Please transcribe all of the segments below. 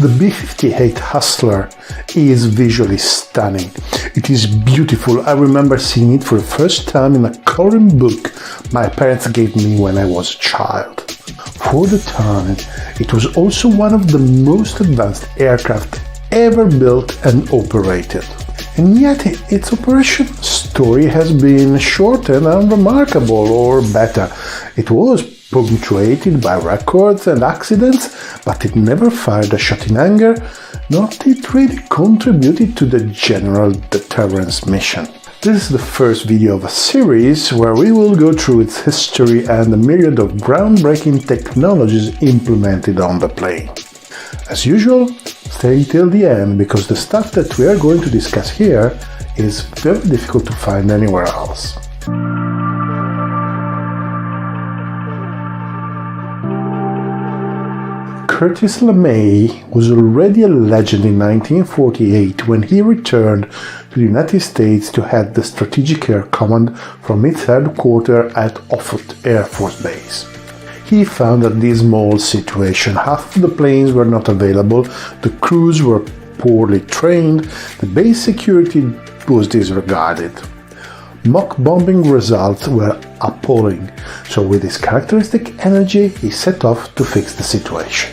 The B-58 Hustler is visually stunning. It is beautiful. I remember seeing it for the first time in a coloring book my parents gave me when I was a child. For the time, it was also one of the most advanced aircraft ever built and operated. And yet its operation story has been short and unremarkable, or better, it was punctuated by records and accidents, but it never fired a shot in anger, nor did it really contributed to the general deterrence mission. This is the first video of a series where we will go through its history and the myriad of groundbreaking technologies implemented on the plane. As usual, stay till the end because the stuff that we are going to discuss here is very difficult to find anywhere else. Curtis LeMay was already a legend in 1948 when he returned to the United States to head the Strategic Air Command from its headquarters at Offutt Air Force Base. He found a dismal situation. Half of the planes were not available, the crews were poorly trained, the base security was disregarded. Mock bombing results were appalling, so with his characteristic energy, he set off to fix the situation.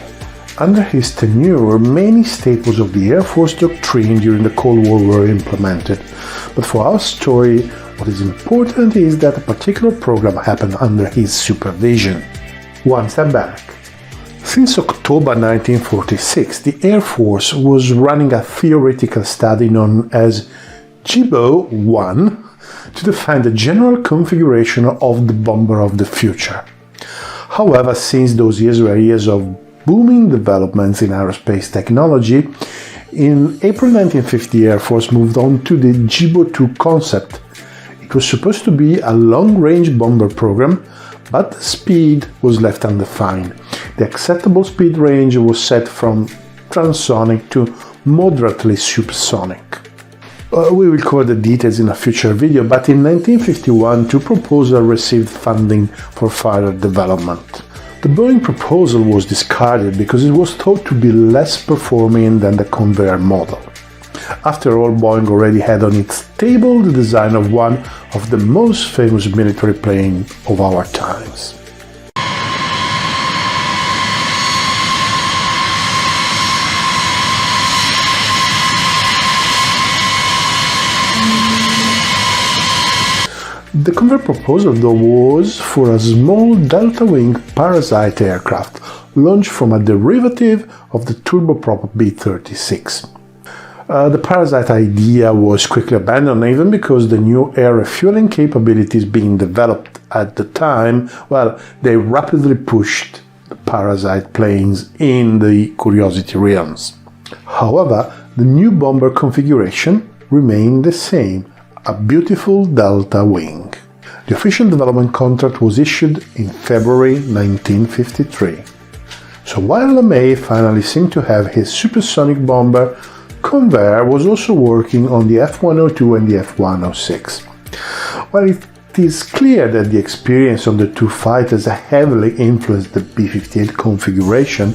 Under his tenure, many staples of the Air Force doctrine during the Cold War were implemented, but for our story, what is important is that a particular program happened under his supervision. One step back. Since October 1946, the Air Force was running a theoretical study known as JIBO-1 to define the general configuration of the bomber of the future. However, since those years were years of booming developments in aerospace technology, in April 1950 the Air Force moved on to the JIBO-2 concept. It was supposed to be a long-range bomber program, but the speed was left undefined. The acceptable speed range was set from transonic to moderately supersonic. We will cover the details in a future video, but in 1951 two proposals received funding for further development. The Boeing proposal was discarded because it was thought to be less performing than the Convair model. After all, Boeing already had on its table the design of one of the most famous military planes of our times. The Convair proposal, though, was for a small delta-wing Parasite aircraft launched from a derivative of the turboprop B-36. The Parasite idea was quickly abandoned even because the new air refueling capabilities being developed at the time, well, they rapidly pushed the Parasite planes in the Curiosity realms. However, the new bomber configuration remained the same, a beautiful delta wing. The official development contract was issued in February 1953. So while LeMay finally seemed to have his supersonic bomber, Convair was also working on the F-102 and the F-106. While it is clear that the experience of the two fighters heavily influenced the B-58 configuration,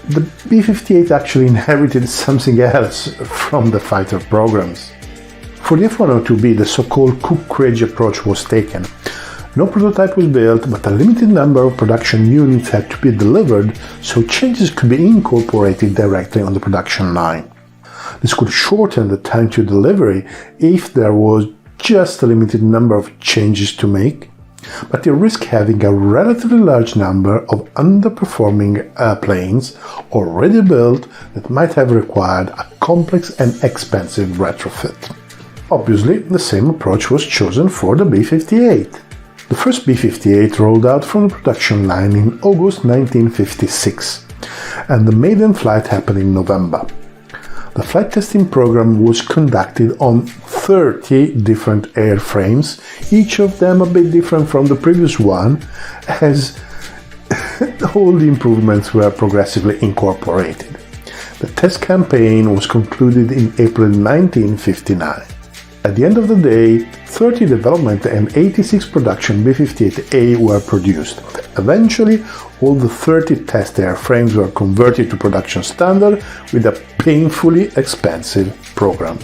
the B-58 actually inherited something else from the fighter programs. For the F-102B, the so-called Cook-Craig approach was taken. No prototype was built, but a limited number of production units had to be delivered, so changes could be incorporated directly on the production line. This could shorten the time to delivery if there was just a limited number of changes to make, but you risk having a relatively large number of underperforming airplanes already built that might have required a complex and expensive retrofit. Obviously, the same approach was chosen for the B-58. The first B-58 rolled out from the production line in August 1956, and the maiden flight happened in November. The flight testing program was conducted on 30 different airframes, each of them a bit different from the previous one, as all the improvements were progressively incorporated. The test campaign was concluded in April 1959. At the end of the day, 30 development and 86 production B-58A were produced. Eventually, all the 30 test airframes were converted to production standard with a painfully expensive program.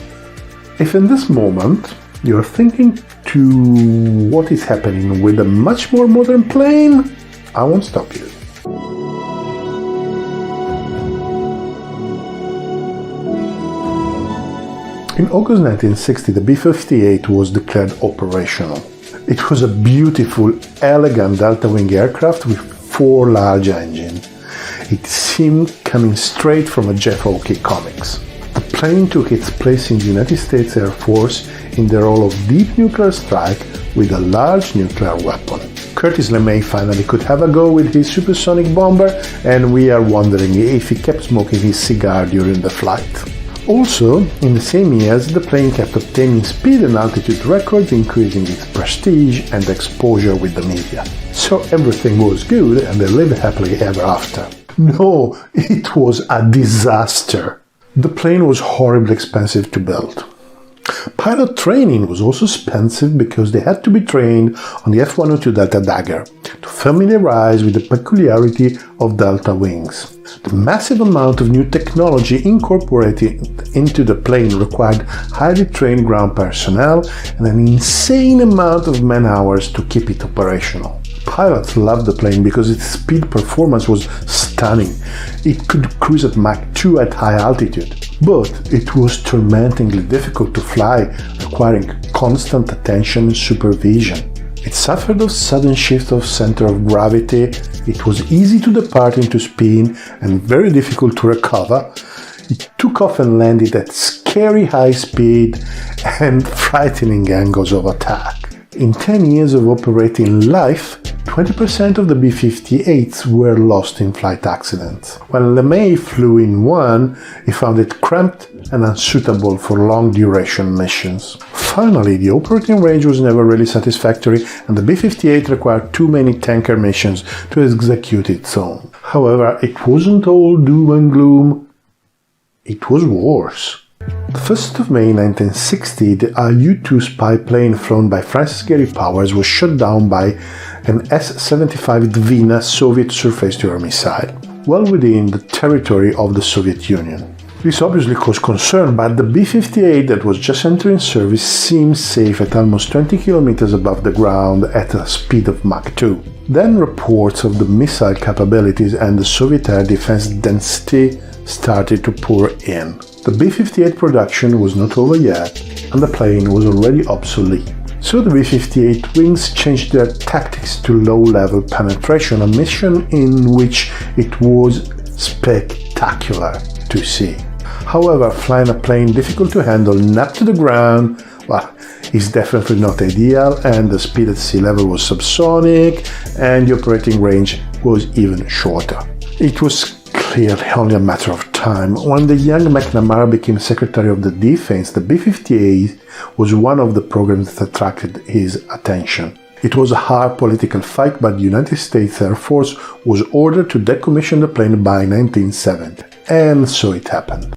If in this moment you're thinking to what is happening with a much more modern plane, I won't stop you. In August 1960, the B-58 was declared operational. It was a beautiful, elegant delta-wing aircraft with 4 large engines. It seemed coming straight from a Jeff Oakey comics. The plane took its place in the United States Air Force in the role of deep nuclear strike with a large nuclear weapon. Curtis LeMay finally could have a go with his supersonic bomber, and we are wondering if he kept smoking his cigar during the flight. Also, in the same years, the plane kept obtaining speed and altitude records, increasing its prestige and exposure with the media. So everything was good and they lived happily ever after. No, it was a disaster. The plane was horribly expensive to build. Pilot training was also expensive because they had to be trained on the F-102 Delta Dagger to familiarize with the peculiarity of delta wings. The massive amount of new technology incorporated into the plane required highly trained ground personnel and an insane amount of man-hours to keep it operational. Pilots loved the plane because its speed performance was stunning. It could cruise at Mach 2 at high altitude, but it was tormentingly difficult to fly, requiring constant attention and supervision. It suffered a sudden shift of center of gravity, it was easy to depart into spin and very difficult to recover. It took off and landed at scary high speed and frightening angles of attack. In 10 years of operating life, 20% of the B-58s were lost in flight accidents. When LeMay flew in one, he found it cramped and unsuitable for long-duration missions. Finally, the operating range was never really satisfactory, and the B-58 required too many tanker missions to execute its own. However, it wasn't all doom and gloom. It was worse. The 1st of May 1960, the U-2 spy plane flown by Francis Gary Powers was shot down by an S-75 Dvina Soviet surface-to-air missile, well within the territory of the Soviet Union. This obviously caused concern, but the B-58 that was just entering service seemed safe at almost 20 kilometers above the ground at a speed of Mach 2. Then reports of the missile capabilities and the Soviet air defense density started to pour in. The B-58 production was not over yet, and the plane was already obsolete. So the B-58 wings changed their tactics to low-level penetration, a mission in which it was spectacular to see. However, flying a plane difficult to handle, napped to the ground, well, is definitely not ideal, and the speed at sea level was subsonic, and the operating range was even shorter. It was clearly only a matter of time. When the young McNamara became Secretary of the Defense, the B-58 was one of the programs that attracted his attention. It was a hard political fight, but the United States Air Force was ordered to decommission the plane by 1970. And so it happened.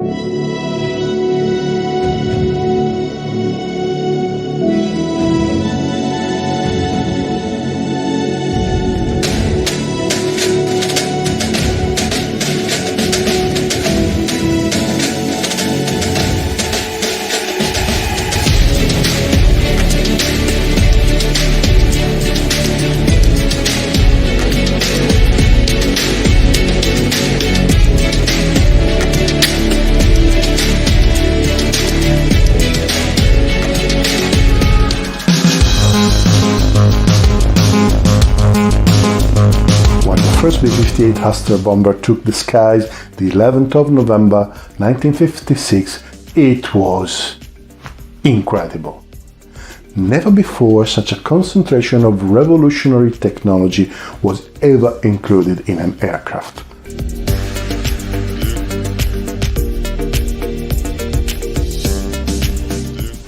The first B-58 Hustler bomber took the skies the 11th of November 1956. It was incredible. Never before such a concentration of revolutionary technology was ever included in an aircraft.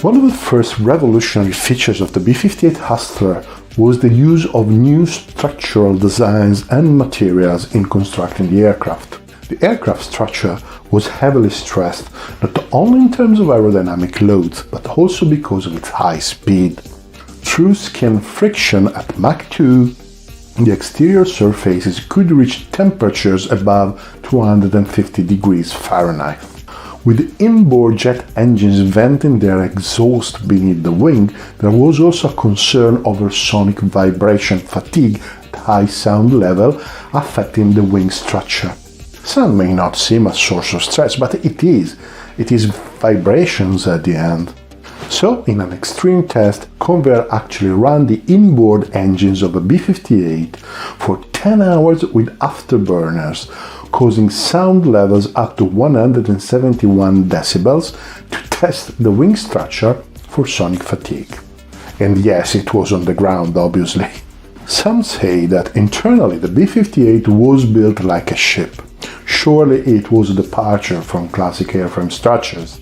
One of the first revolutionary features of the B-58 Hustler was the use of new structural designs and materials in constructing the aircraft. The aircraft structure was heavily stressed, not only in terms of aerodynamic loads, but also because of its high speed. Through skin friction at Mach 2, the exterior surfaces could reach temperatures above 250 degrees Fahrenheit. With inboard jet engines venting their exhaust beneath the wing, there was also a concern over sonic vibration fatigue at high sound level affecting the wing structure. Sound may not seem a source of stress, but it is. It is vibrations at the end. So, in an extreme test, Convair actually ran the inboard engines of a B-58 for 10 hours with afterburners, causing sound levels up to 171 decibels to test the wing structure for sonic fatigue. And yes, it was on the ground, obviously. Some say that internally the B-58 was built like a ship. Surely it was a departure from classic airframe structures.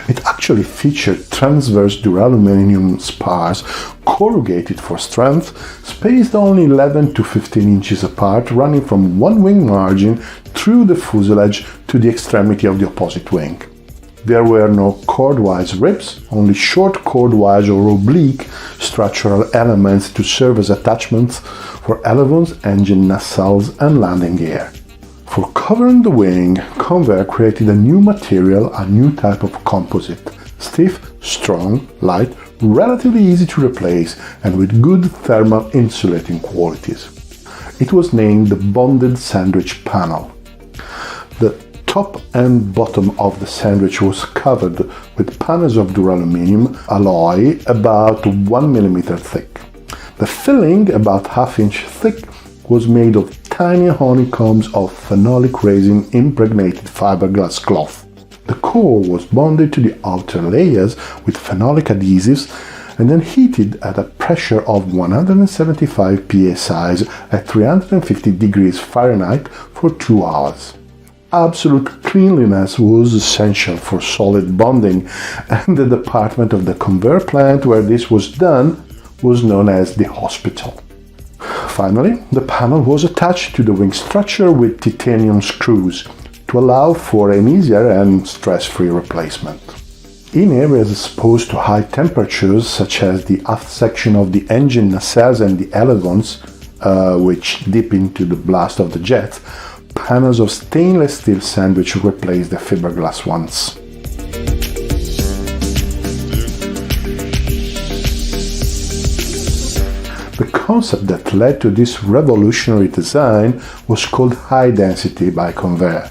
It actually featured transverse duraluminum spars, corrugated for strength, spaced only 11 to 15 inches apart, running from one wing margin through the fuselage to the extremity of the opposite wing. There were no chordwise ribs, only short chordwise or oblique structural elements to serve as attachments for ailerons, engine nacelles, and landing gear. For covering the wing, Convair created a new material, a new type of composite. Stiff, strong, light, relatively easy to replace, and with good thermal insulating qualities. It was named the Bonded Sandwich Panel. The top and bottom of the sandwich was covered with panels of duraluminum alloy about 1 mm thick. The filling, about ½ inch thick, was made of tiny honeycombs of phenolic resin impregnated fiberglass cloth. The core was bonded to the outer layers with phenolic adhesives and then heated at a pressure of 175 psi at 350 degrees Fahrenheit for 2 hours. Absolute cleanliness was essential for solid bonding, and the department of the Convair plant where this was done was known as the hospital. Finally, the panel was attached to the wing structure with titanium screws to allow for an easier and stress-free replacement. In areas exposed to high temperatures, such as the aft section of the engine nacelles and the ailerons, which dip into the blast of the jet, panels of stainless steel sandwich replaced the fiberglass ones. The concept that led to this revolutionary design was called high density by Convair.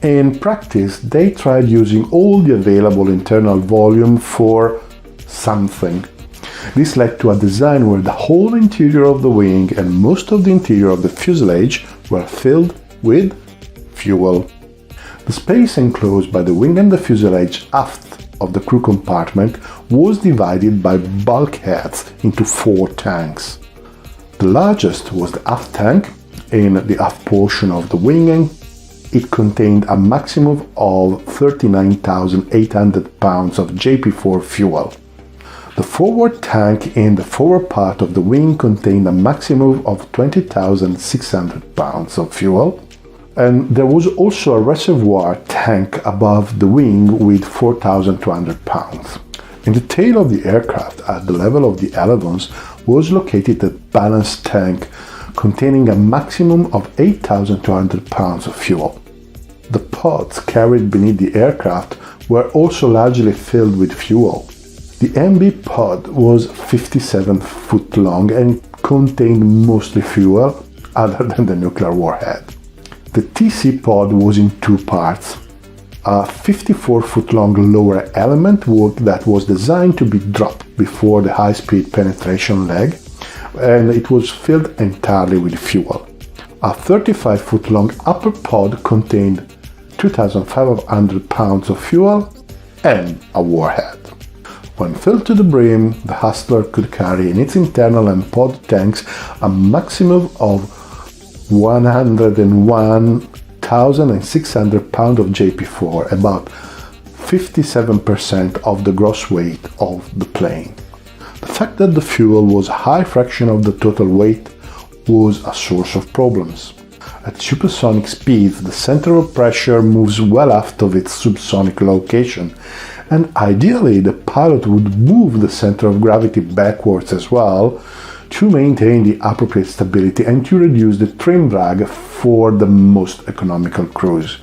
In practice, they tried using all the available internal volume for something. This led to a design where the whole interior of the wing and most of the interior of the fuselage were filled with fuel. The space enclosed by the wing and the fuselage aft of the crew compartment was divided by bulkheads into 4 tanks. The largest was the aft tank in the aft portion of the wing, and it contained a maximum of 39,800 pounds of JP4 fuel. The forward tank in the forward part of the wing contained a maximum of 20,600 pounds of fuel, and there was also a reservoir tank above the wing with 4,200 pounds. In the tail of the aircraft, at the level of the ailerons, was located a balance tank containing a maximum of 8,200 pounds of fuel. The pods carried beneath the aircraft were also largely filled with fuel. The MB pod was 57 foot long and contained mostly fuel other than the nuclear warhead. The TC pod was in 2 parts. A 54 foot long lower element that was designed to be dropped before the high-speed penetration leg, and it was filled entirely with fuel. A 35 foot long upper pod contained 2,500 pounds of fuel and a warhead. When filled to the brim, the Hustler could carry in its internal and pod tanks a maximum of 101,600 pounds of JP4, about 57% of the gross weight of the plane. The fact that the fuel was a high fraction of the total weight was a source of problems. At supersonic speeds, the center of pressure moves well aft of its subsonic location, and ideally the pilot would move the center of gravity backwards as well to maintain the appropriate stability and to reduce the trim drag for the most economical cruise.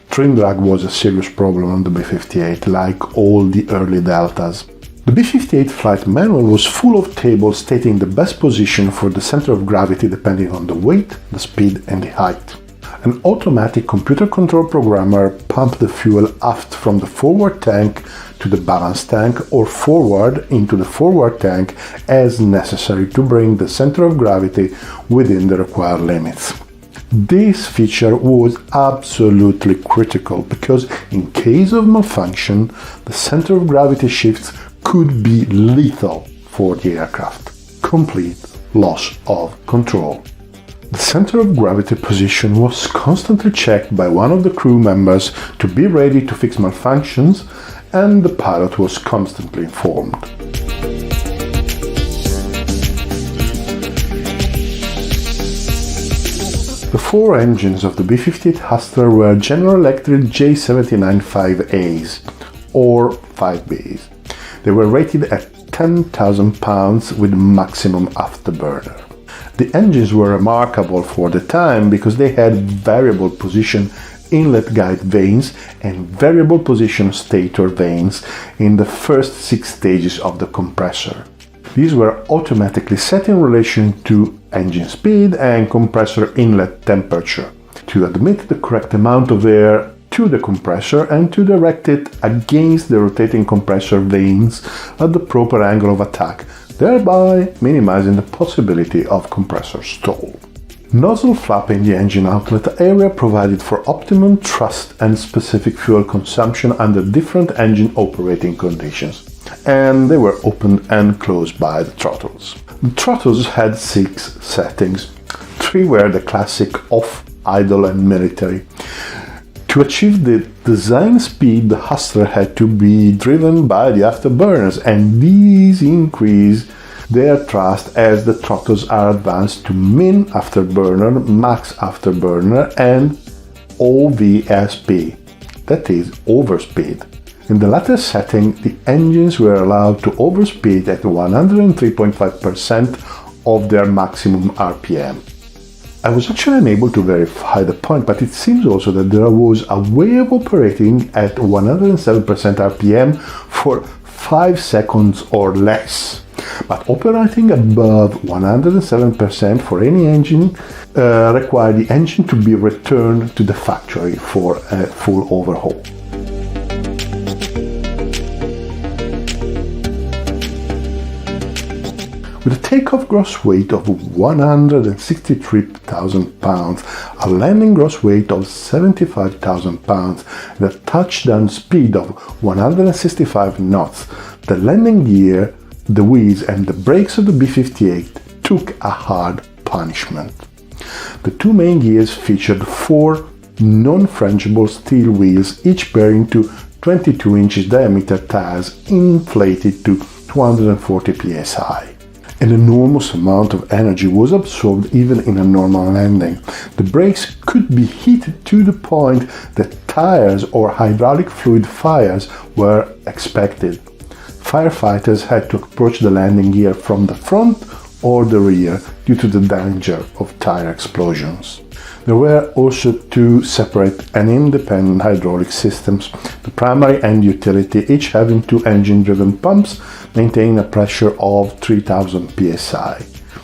Trim drag was a serious problem on the B-58, like all the early Deltas. The B-58 flight manual was full of tables stating the best position for the center of gravity depending on the weight, the speed and the height. An automatic computer control programmer pumped the fuel aft from the forward tank to the balance tank or forward into the forward tank as necessary to bring the center of gravity within the required limits. This feature was absolutely critical because in case of malfunction, the center of gravity shifts could be lethal for the aircraft. Complete loss of control. The center of gravity position was constantly checked by one of the crew members to be ready to fix malfunctions, and the pilot was constantly informed. The four engines of the B-58 Hustler were General Electric J79 5As, or 5Bs. They were rated at 10,000 pounds with maximum afterburner. The engines were remarkable for the time because they had variable position inlet guide vanes and variable position stator vanes in the first 6 stages of the compressor. These were automatically set in relation to engine speed and compressor inlet temperature to admit the correct amount of air to the compressor and to direct it against the rotating compressor vanes at the proper angle of attack, thereby minimizing the possibility of compressor stall. Nozzle flap in the engine outlet area provided for optimum thrust and specific fuel consumption under different engine operating conditions, and they were opened and closed by the throttles. The throttles had 6 settings. 3 were the classic off, idle and military. To achieve the design speed, the Hustler had to be driven by the afterburners, and these increase their thrust as the throttles are advanced to min afterburner, max afterburner, and OVSP, that is, overspeed. In the latter setting, the engines were allowed to overspeed at 103.5% of their maximum RPM. I was actually unable to verify the point, but it seems also that there was a way of operating at 107% RPM for 5 seconds or less. But operating above 107% for any engine required the engine to be returned to the factory for a full overhaul. With a takeoff gross weight of 163,000 pounds, a landing gross weight of 75,000 pounds, and a touchdown speed of 165 knots, the landing gear, the wheels and the brakes of the B-58 took a hard punishment. The 2 main gears featured 4 non-frangible steel wheels, each bearing to 22 inches diameter tires inflated to 240 psi. An enormous amount of energy was absorbed even in a normal landing. The brakes could be heated to the point that tires or hydraulic fluid fires were expected. Firefighters had to approach the landing gear from the front or the rear due to the danger of tire explosions. There were also 2 separate and independent hydraulic systems, the primary and utility, each having 2 engine-driven pumps maintaining a pressure of 3000 psi.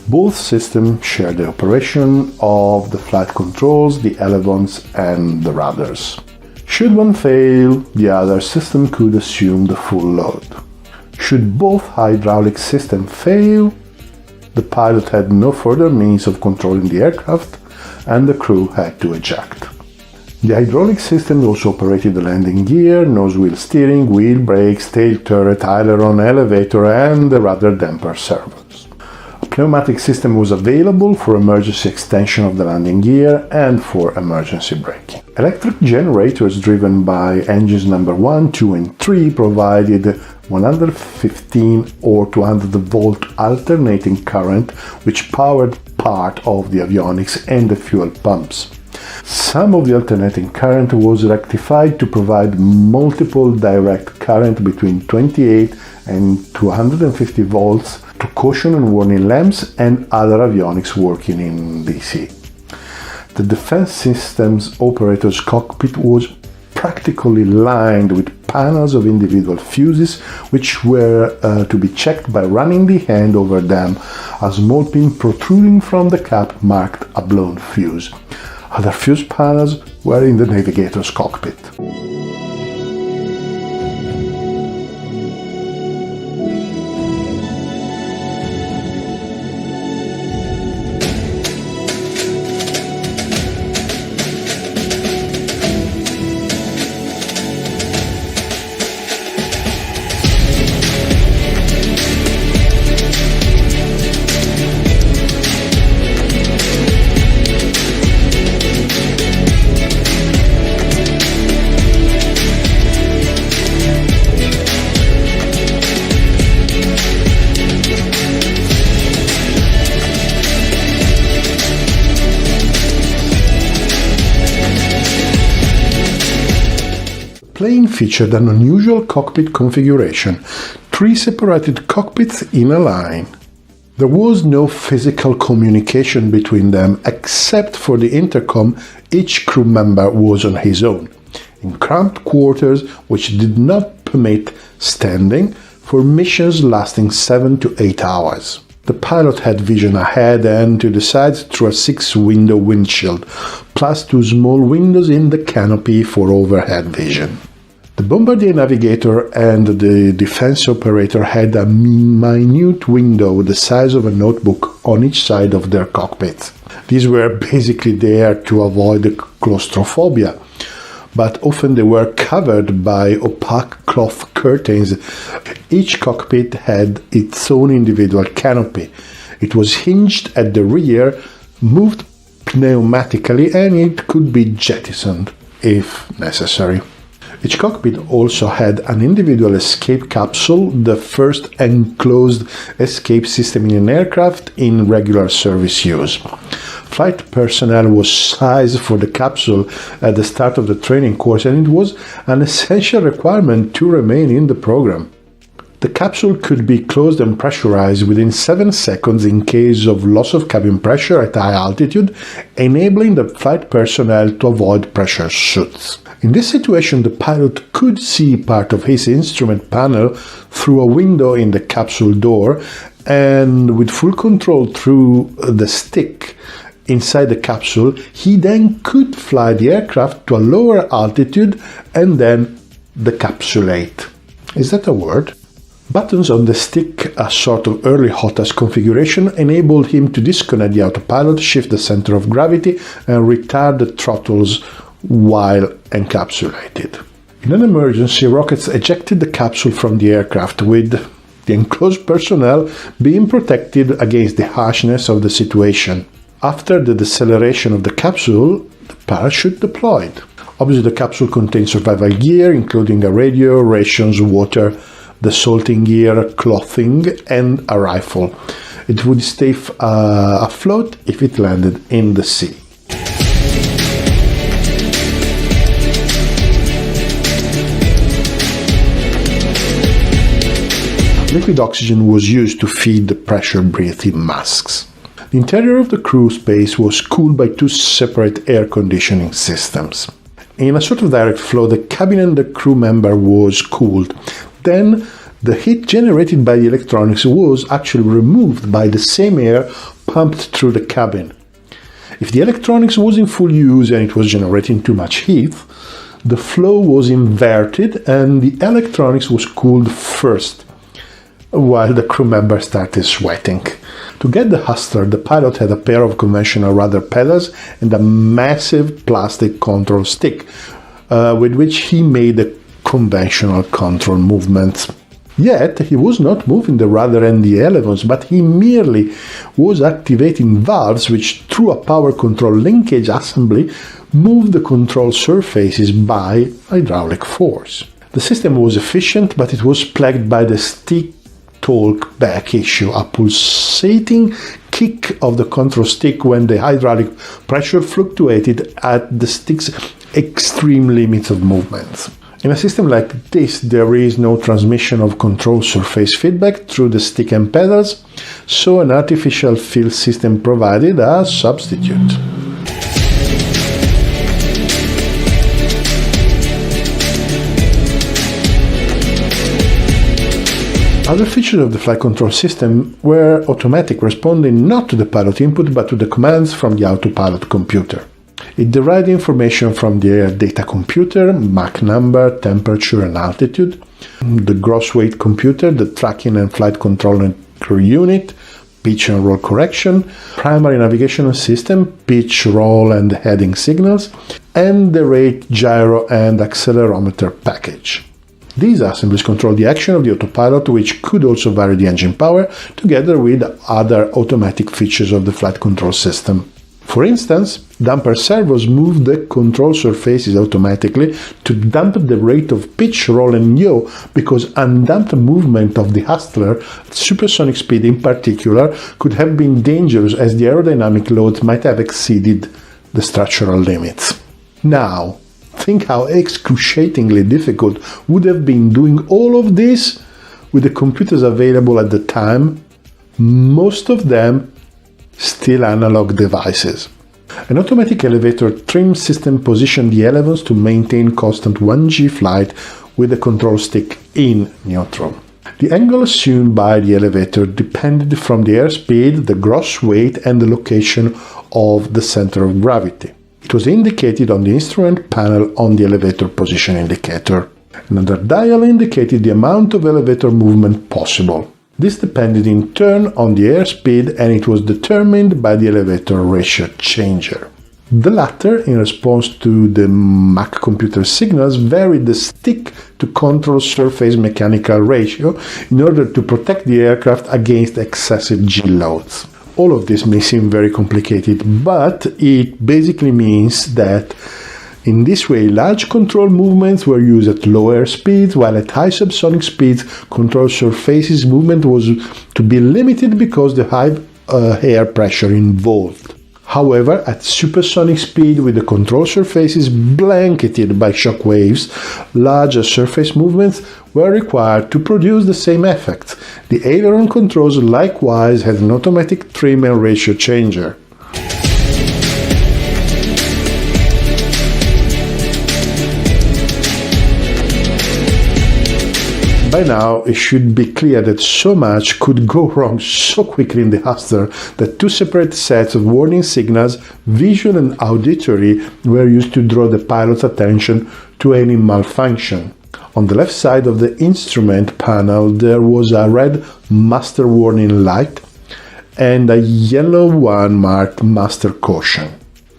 Both systems shared the operation of the flight controls, the elevons and the rudders. Should one fail, the other system could assume the full load. Should both hydraulic systems fail, the pilot had no further means of controlling the aircraft and the crew had to eject. The hydraulic system also operated the landing gear, nose wheel steering, wheel brakes, tail turret, aileron, elevator and the rudder damper servos. A pneumatic system was available for emergency extension of the landing gear and for emergency braking. Electric generators driven by engines number 1, 2 and 3 provided 115 or 200 volt alternating current which powered part of the avionics and the fuel pumps. Some of the alternating current was rectified to provide multiple direct current between 28 and 250 volts to caution and warning lamps and other avionics working in DC. The defense systems operator's cockpit was practically lined with panels of individual fuses, which were to be checked by running the hand over them. A small pin protruding from the cap marked a blown fuse. Other fuse panels were in the navigator's cockpit. The plane featured an unusual cockpit configuration, 3 separated cockpits in a line. There was no physical communication between them except for the intercom. Each crew member was on his own, in cramped quarters which did not permit standing for missions lasting 7 to 8 hours. The pilot had vision ahead and to the sides through a 6-window windshield, plus 2 small windows in the canopy for overhead vision. The bombardier navigator and the defense operator had a minute window the size of a notebook on each side of their cockpits. These were basically there to avoid claustrophobia, but often they were covered by opaque cloth curtains. Each cockpit had its own individual canopy. It was hinged at the rear, moved pneumatically, and it could be jettisoned if necessary. Each cockpit also had an individual escape capsule, the first enclosed escape system in an aircraft in regular service use. Flight personnel was sized for the capsule at the start of the training course, and it was an essential requirement to remain in the program. The capsule could be closed and pressurized within 7 seconds in case of loss of cabin pressure at high altitude, enabling the flight personnel to avoid pressure shoots. In this situation, the pilot could see part of his instrument panel through a window in the capsule door, and with full control through the stick inside the capsule, he then could fly the aircraft to a lower altitude and then decapsulate. Is that a word? Buttons on the stick, a sort of early HOTAS configuration, enabled him to disconnect the autopilot, shift the center of gravity, and retard the throttles while encapsulated. In an emergency, rockets ejected the capsule from the aircraft, with the enclosed personnel being protected against the harshness of the situation. After the deceleration of the capsule, the parachute deployed. Obviously, the capsule contains survival gear, including a radio, rations, water, the salting gear, clothing, and a rifle. It would stay afloat if it landed in the sea. Liquid oxygen was used to feed the pressure-breathing masks. The interior of the crew space was cooled by 2 separate air conditioning systems. In a sort of direct flow, the cabin and the crew member was cooled. Then, the heat generated by the electronics was actually removed by the same air pumped through the cabin. If the electronics was in full use and it was generating too much heat, the flow was inverted and the electronics was cooled first, while the crew member started sweating. To get the hustler, the pilot had a pair of conventional rudder pedals and a massive plastic control stick, with which he made the conventional control movements. Yet, he was not moving the rudder and the elevons, but he merely was activating valves which, through a power control linkage assembly, moved the control surfaces by hydraulic force. The system was efficient, but it was plagued by the stick torque back issue, a pulsating kick of the control stick when the hydraulic pressure fluctuated at the stick's extreme limits of movement. In a system like this, there is no transmission of control surface feedback through the stick and pedals, so an artificial feel system provided a substitute. Other features of the flight control system were automatic, responding not to the pilot input but to the commands from the autopilot computer. It derived information from the air data computer, Mach number, temperature and altitude, the gross weight computer, the tracking and flight control unit, pitch and roll correction, primary navigation system, pitch, roll and heading signals, and the rate, gyro and accelerometer package. These assemblies control the action of the autopilot, which could also vary the engine power, together with other automatic features of the flight control system. For instance, damper servos move the control surfaces automatically to dampen the rate of pitch, roll and yaw, because undamped movement of the Hustler at supersonic speed in particular could have been dangerous, as the aerodynamic loads might have exceeded the structural limits. Now, think how excruciatingly difficult would have been doing all of this with the computers available at the time, most of them still analog devices. An automatic elevator trim system positioned the elevons to maintain constant 1G flight with the control stick in neutral. The angle assumed by the elevator depended from the airspeed, the gross weight, and the location of the center of gravity. It was indicated on the instrument panel on the elevator position indicator. Another dial indicated the amount of elevator movement possible. This depended in turn on the airspeed, and it was determined by the elevator ratio changer. The latter, in response to the Mach computer signals, varied the stick to control surface mechanical ratio in order to protect the aircraft against excessive G loads. All of this may seem very complicated, but it basically means that in this way, large control movements were used at low air speeds, while at high subsonic speeds, control surfaces movement was to be limited because the high air pressure involved. However, at supersonic speed, with the control surfaces blanketed by shock waves, larger surface movements were required to produce the same effect. The aileron controls likewise had an automatic trim and ratio changer. By now, it should be clear that so much could go wrong so quickly in the Hustler that two separate sets of warning signals, visual and auditory, were used to draw the pilot's attention to any malfunction. On the left side of the instrument panel, there was a red master warning light and a yellow one marked master caution.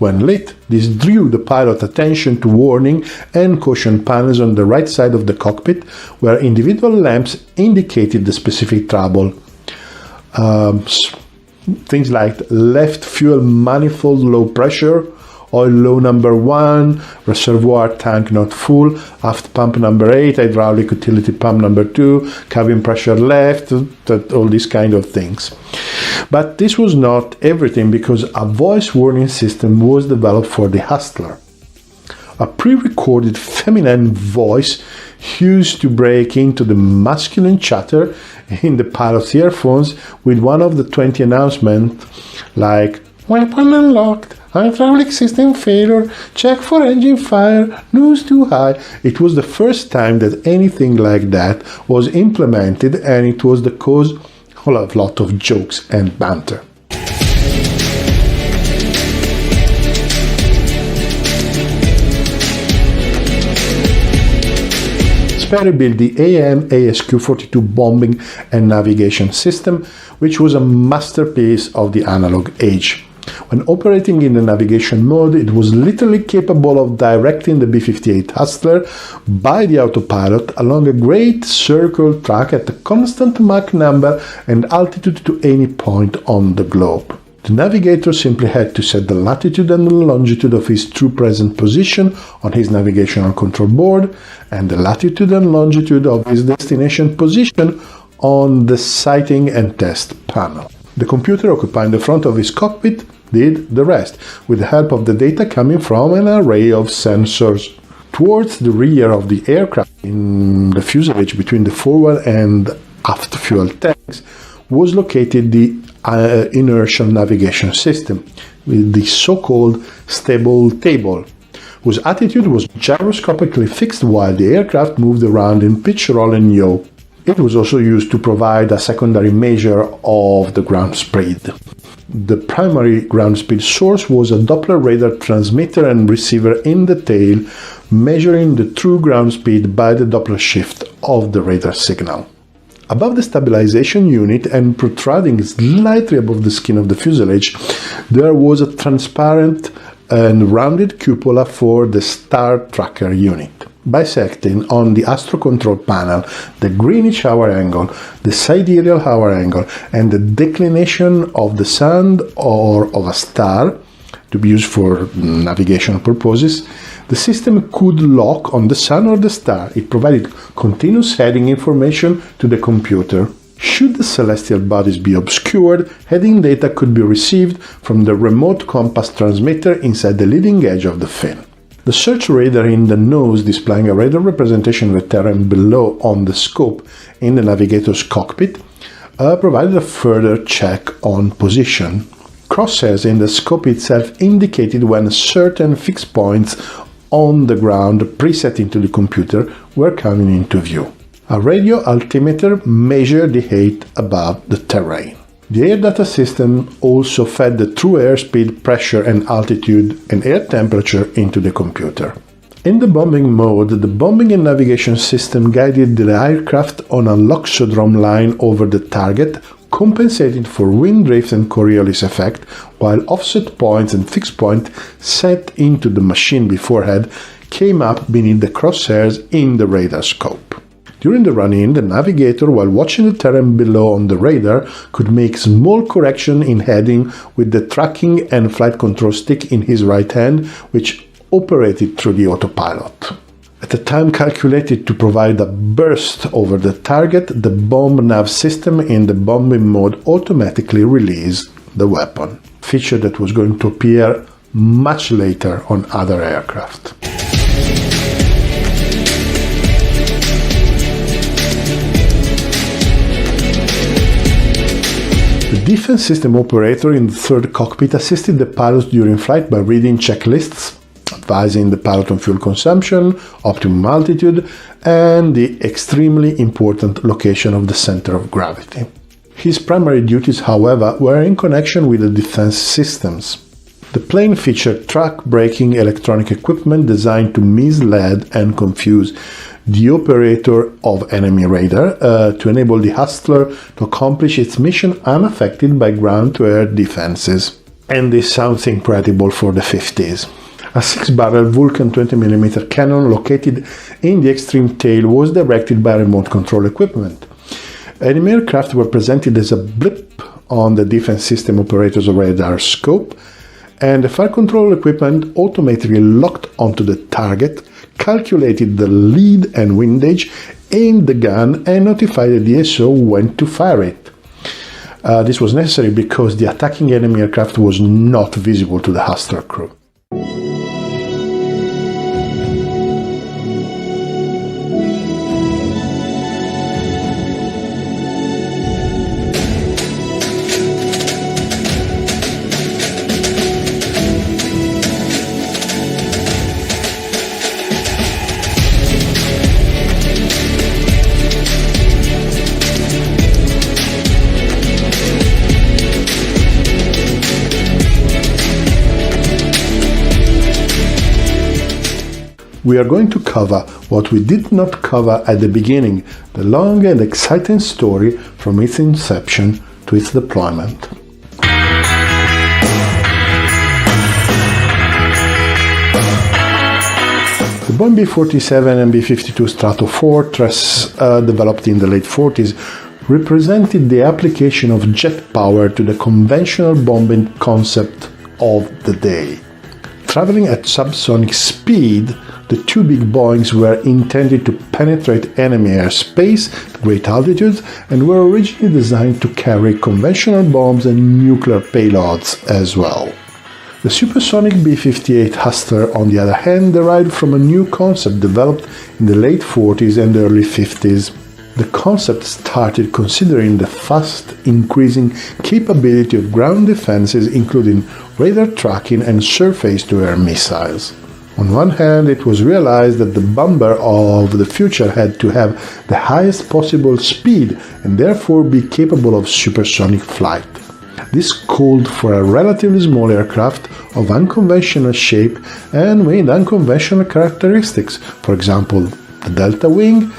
When lit, this drew the pilot's attention to warning and caution panels on the right side of the cockpit, where individual lamps indicated the specific trouble. Things like left fuel manifold low pressure, oil low number 1, reservoir tank not full, aft pump number 8, hydraulic utility pump number 2, cabin pressure left, all these kind of things. But this was not everything, because a voice warning system was developed for the Hustler. A pre-recorded feminine voice used to break into the masculine chatter in the pilot's earphones with one of the 20 announcements like "Weapon unlocked, hydraulic system failure, check for engine fire, nose too high." It was the first time that anything like that was implemented, and it was the cause of a lot of jokes and banter. Sperry built the AM-ASQ-42 bombing and navigation system, which was a masterpiece of the analog age. When operating in the navigation mode, it was literally capable of directing the B-58 Hustler by the autopilot along a great circle track at a constant Mach number and altitude to any point on the globe. The navigator simply had to set the latitude and the longitude of his true present position on his navigational control board and the latitude and longitude of his destination position on the sighting and test panel. The computer occupying the front of his cockpit did the rest, with the help of the data coming from an array of sensors. Towards the rear of the aircraft, in the fuselage between the forward and aft fuel tanks, was located the inertial navigation system, with the so-called stable table, whose attitude was gyroscopically fixed while the aircraft moved around in pitch, roll and yaw. It was also used to provide a secondary measure of the ground speed. The primary ground speed source was a Doppler radar transmitter and receiver in the tail, measuring the true ground speed by the Doppler shift of the radar signal. Above the stabilization unit and protruding slightly above the skin of the fuselage, there was a transparent and rounded cupola for the star tracker unit. Bisecting on the astro control panel the Greenwich hour angle, the sidereal hour angle, and the declination of the sun or of a star, to be used for navigation purposes, the system could lock on the sun or the star. It provided continuous heading information to the computer. Should the celestial bodies be obscured, heading data could be received from the remote compass transmitter inside the leading edge of the fin. The search radar in the nose, displaying a radar representation of the terrain below on the scope in the navigator's cockpit, provided a further check on position. Crosshairs in the scope itself indicated when certain fixed points on the ground preset into the computer were coming into view. A radio altimeter measured the height above the terrain. The air data system also fed the true airspeed, pressure and altitude and air temperature into the computer. In the bombing mode, the bombing and navigation system guided the aircraft on a loxodrome line over the target, compensating for wind drift and Coriolis effect, while offset points and fixed point set into the machine beforehand came up beneath the crosshairs in the radar scope. During the run-in, the navigator, while watching the terrain below on the radar, could make small correction in heading with the tracking and flight control stick in his right hand, which operated through the autopilot. At a time calculated to provide a burst over the target, the bomb nav system in the bombing mode automatically released the weapon, a feature that was going to appear much later on other aircraft. The defense system operator in the third cockpit assisted the pilots during flight by reading checklists, advising the pilot on fuel consumption, optimum altitude, and the extremely important location of the center of gravity. His primary duties, however, were in connection with the defense systems. The plane featured track-breaking electronic equipment designed to mislead and confuse the operator of enemy radar to enable the Hustler to accomplish its mission unaffected by ground-to-air defenses. And this sounds incredible for the 50s. A 6-barrel Vulcan 20mm cannon located in the extreme tail was directed by remote control equipment. Enemy aircraft were presented as a blip on the defense system operator's radar scope, and the fire control equipment automatically locked onto the target, calculated the lead and windage, aimed the gun, and notified the DSO when to fire it. This was necessary because the attacking enemy aircraft was not visible to the Hustler crew. We are going to cover what we did not cover at the beginning, the long and exciting story from its inception to its deployment. The Boeing B-47 and B-52 Stratofortress, developed in the late 40s, represented the application of jet power to the conventional bombing concept of the day. Traveling at subsonic speed, The two big Boeings were intended to penetrate enemy airspace at great altitudes and were originally designed to carry conventional bombs and nuclear payloads as well. The supersonic B-58 Hustler, on the other hand, derived from a new concept developed in the late 40s and early 50s. The concept started considering the fast increasing capability of ground defenses, including radar tracking and surface-to-air missiles. On one hand, it was realized that the bomber of the future had to have the highest possible speed and therefore be capable of supersonic flight. This called for a relatively small aircraft of unconventional shape and with unconventional characteristics. For example, the delta wing.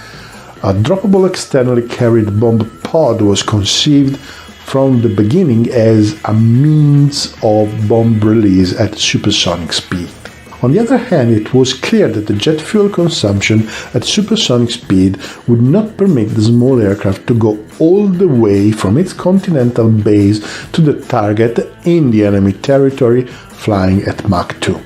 A droppable externally carried bomb pod was conceived from the beginning as a means of bomb release at supersonic speed. On the other hand, it was clear that the jet fuel consumption at supersonic speed would not permit the small aircraft to go all the way from its continental base to the target in the enemy territory, flying at Mach 2.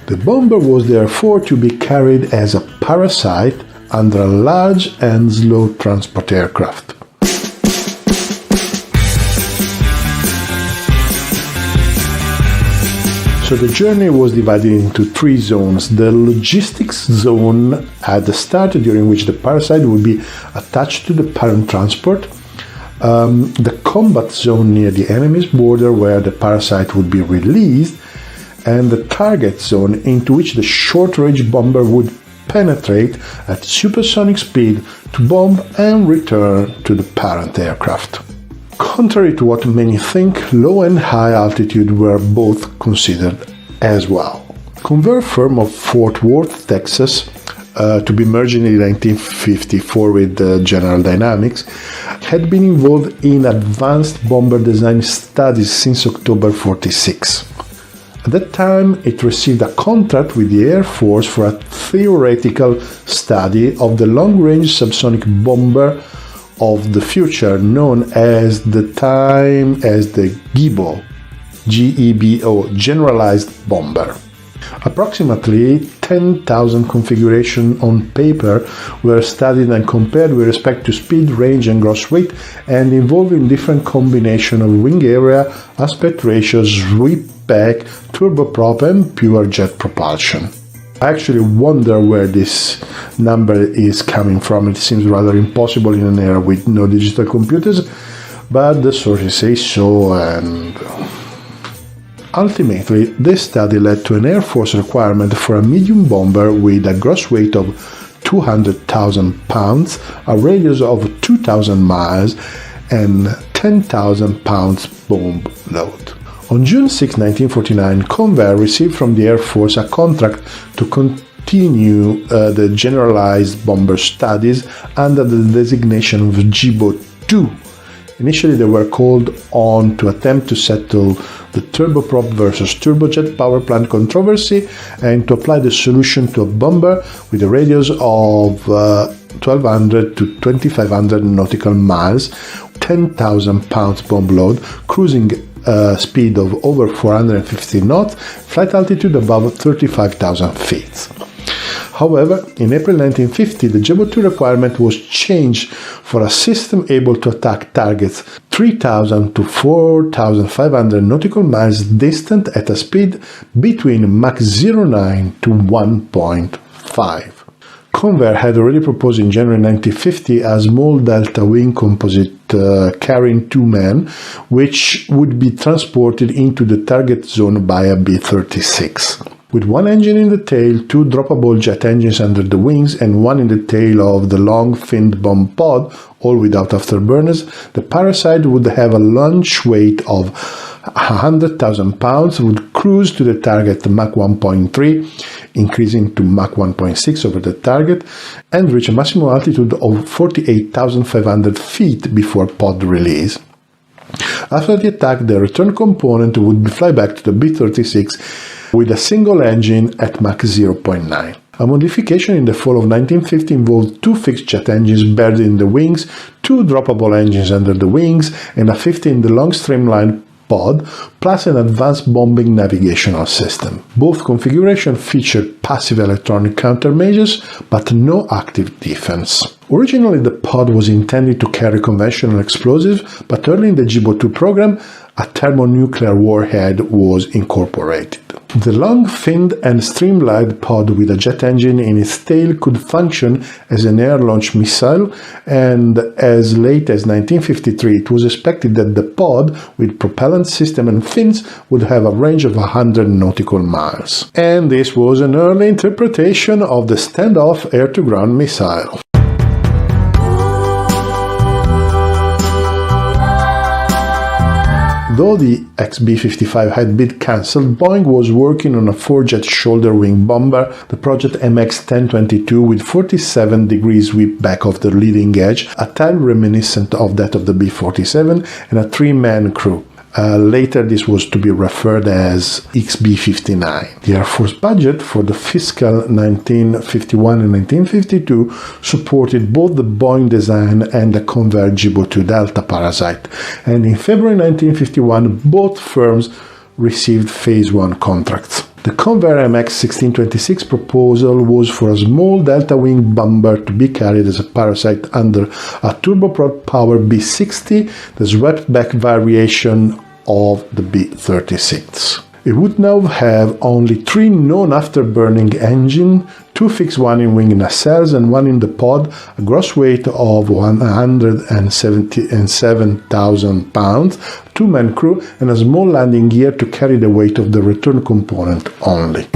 The bomber was therefore to be carried as a parasite under a large and slow transport aircraft. So the journey was divided into three zones. The logistics zone at the start, during which the parasite would be attached to the parent transport. The combat zone near the enemy's border, where the parasite would be released. And the target zone, into which the short-range bomber would penetrate at supersonic speed to bomb and return to the parent aircraft. Contrary to what many think, low and high altitude were both considered as well. Convair firm of Fort Worth, Texas, to be merged in 1954 with General Dynamics, had been involved in advanced bomber design studies since October 46. At that time, it received a contract with the Air Force for a theoretical study of the long-range subsonic bomber of the future, known as the GEBO, G-E-B-O, Generalized Bomber. Approximately 10,000 configurations on paper were studied and compared with respect to speed, range and gross weight, and involving different combinations of wing area, aspect ratios, sweep back, turboprop and pure jet propulsion. I actually wonder where this number is coming from. It seems rather impossible in an era with no digital computers, but the sources say so, and ultimately this study led to an Air Force requirement for a medium bomber with a gross weight of 200,000 pounds, a radius of 2,000 miles, and 10,000 pounds bomb load. On June 6, 1949, Convair received from the Air Force a contract to continue the generalized bomber studies under the designation of GEBO-2. Initially, they were called on to attempt to settle the turboprop versus turbojet power plant controversy and to apply the solution to a bomber with a radius of 1,200 to 2,500 nautical miles, 10,000 pounds bomb load, cruising speed of over 450 knots, flight altitude above 35,000 feet. However, in April 1950, the GEBO-2 requirement was changed for a system able to attack targets 3,000 to 4,500 nautical miles distant at a speed between Mach 0.9 to 1.5. Convair had already proposed in January 1950 a small delta wing composite carrying two men, which would be transported into the target zone by a B-36. With one engine in the tail, two droppable jet engines under the wings, and one in the tail of the long-finned bomb pod, all without afterburners, the parasite would have a launch weight of 100,000 pounds, would cruise to the target Mach 1.3, increasing to Mach 1.6 over the target, and reach a maximum altitude of 48,500 feet before pod release. After the attack, the return component would fly back to the B-36 with a single engine at Mach 0.9. A modification in the fall of 1950 involved two fixed jet engines buried in the wings, two droppable engines under the wings, and a fifth in the long streamlined pod, plus an advanced bombing navigational system. Both configurations featured passive electronic countermeasures, but no active defense. Originally, the pod was intended to carry conventional explosives, but early in the Jibo-2 program, a thermonuclear warhead was incorporated. The long-finned and streamlined pod with a jet engine in its tail could function as an air-launched missile, and as late as 1953 it was expected that the pod, with propellant system and fins, would have a range of 100 nautical miles. And this was an early interpretation of the standoff air-to-ground missile. Though the XB-55 had been cancelled, Boeing was working on a four-jet shoulder-wing bomber, the Project MX-1022, with 47 degrees sweep back of the leading edge, a type reminiscent of that of the B-47, and a three-man crew. Later, this was to be referred as XB-59. The Air Force budget for the fiscal 1951 and 1952 supported both the Boeing design and the Convair Jibo-2 Delta Parasite, and in February 1951, both firms received Phase 1 contracts. The Convair MX-1626 proposal was for a small delta-wing bomber to be carried as a parasite under a turboprop-powered B-60, the swept-back variation of the B-36. It would now have only three non-afterburning engines, two fixed one in wing nacelles and one in the pod, a gross weight of 177,000 pounds, two-man crew, and a small landing gear to carry the weight of the return component only.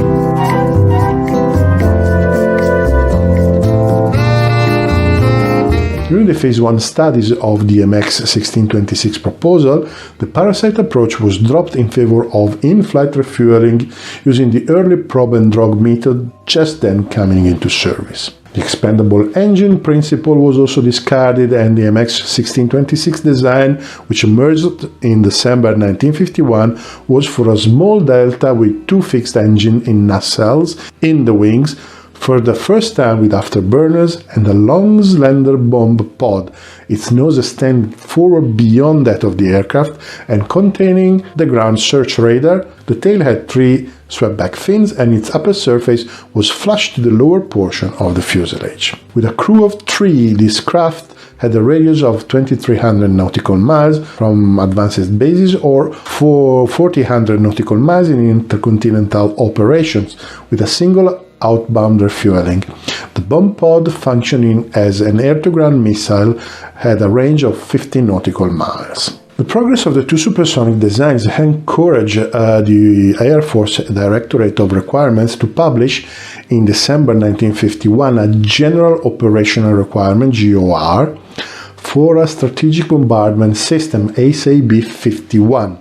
During the Phase 1 studies of the MX-1626 proposal, the parasite approach was dropped in favor of in-flight refueling using the early probe and drag method just then coming into service. The expendable engine principle was also discarded, and the MX-1626 design, which emerged in December 1951, was for a small delta with two fixed engines in nacelles in the wings, for the first time with afterburners, and a long slender bomb pod, its nose extended forward beyond that of the aircraft and containing the ground search radar. The tail had three swept-back fins, and its upper surface was flush to the lower portion of the fuselage. With a crew of three, this craft had a radius of 2,300 nautical miles from advanced bases or 4,000 nautical miles in intercontinental operations, with a single outbound refueling. The bomb pod, functioning as an air-to-ground missile, had a range of 50 nautical miles. The progress of the two supersonic designs encouraged the Air Force Directorate of Requirements to publish in December 1951 a General Operational Requirement (GOR) for a Strategic Bombardment System ASAB-51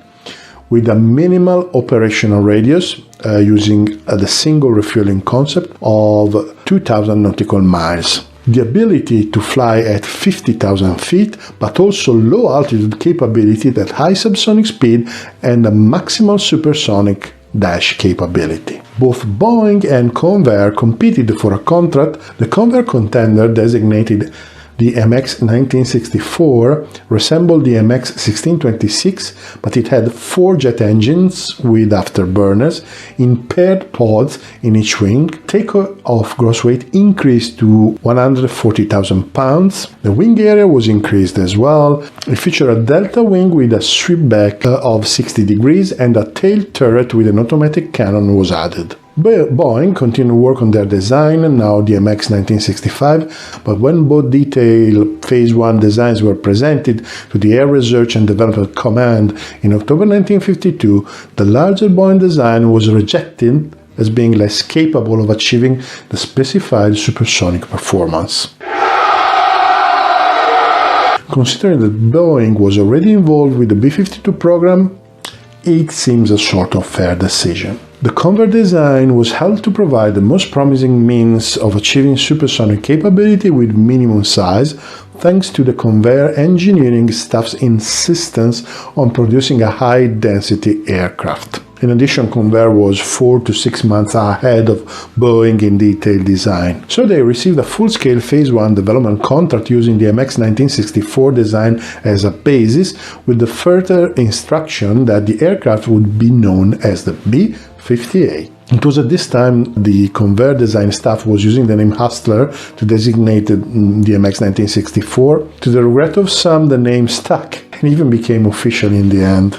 with a minimal operational radius using the single refueling concept of 2,000 nautical miles. The ability to fly at 50,000 feet, but also low altitude capability at high subsonic speed and a maximal supersonic dash capability. Both Boeing and Convair competed for a contract. The Convair contender, designated the MX-1964, resembled the MX-1626, but it had four jet engines with afterburners in paired pods in each wing. Takeoff gross weight increased to 140,000 pounds. The wing area was increased as well. It featured a delta wing with a sweepback of 60 degrees, and a tail turret with an automatic cannon was added. Boeing continued work on their design, now the MX-1965, but when both detailed Phase 1 designs were presented to the Air Research and Development Command in October 1952, the larger Boeing design was rejected as being less capable of achieving the specified supersonic performance. Considering that Boeing was already involved with the B-52 program, it seems a sort of fair decision. The Convair design was held to provide the most promising means of achieving supersonic capability with minimum size, thanks to the Convair engineering staff's insistence on producing a high-density aircraft. In addition, Convair was 4 to 6 months ahead of Boeing in detailed design. So they received a full-scale Phase 1 development contract using the MX 1964 design as a basis, with the further instruction that the aircraft would be known as the B-58. It was at this time the Convair design staff was using the name Hustler to designate the MX 1964. To the regret of some, the name stuck and even became official in the end.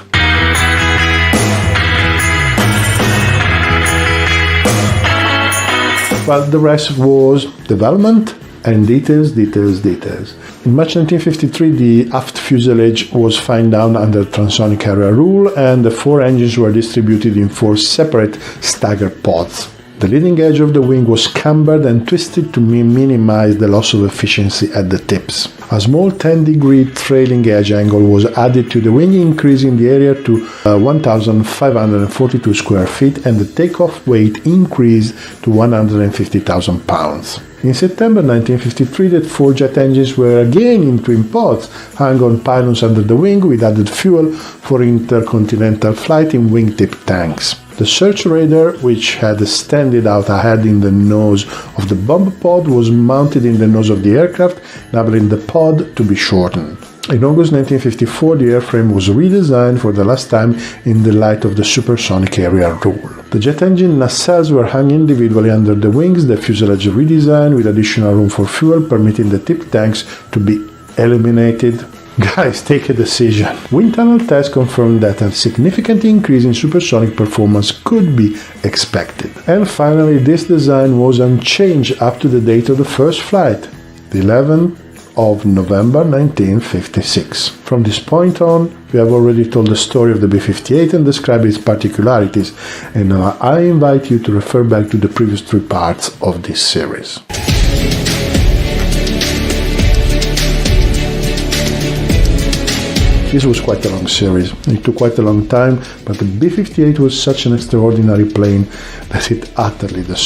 But the rest was development and details. In March 1953, the aft fuselage was fined down under transonic area rule, and the 4 engines were distributed in 4 separate stagger pods. The leading edge of the wing was cambered and twisted to minimize the loss of efficiency at the tips. A small 10-degree trailing edge angle was added to the wing, increasing the area to 1,542 square feet, and the takeoff weight increased to 150,000 pounds. In September 1953, the 4 jet engines were again in twin pods, hung on pylons under the wing, with added fuel for intercontinental flight in wingtip tanks. The search radar, which had extended out ahead in the nose of the bomb pod, was mounted in the nose of the aircraft, enabling the pod to be shortened. In August 1954, the airframe was redesigned for the last time in the light of the supersonic area rule. The jet engine nacelles were hung individually under the wings, the fuselage redesigned with additional room for fuel, permitting the tip tanks to be eliminated. Guys, take a decision. Wind tunnel tests confirmed that a significant increase in supersonic performance could be expected. And finally, this design was unchanged up to the date of the first flight, the 11th of November 1956. From this point on, we have already told the story of the B-58 and described its particularities, and now I invite you to refer back to the previous 3 parts of this series. This was quite a long series. It took quite a long time, but the B-58 was such an extraordinary plane that it utterly destroyed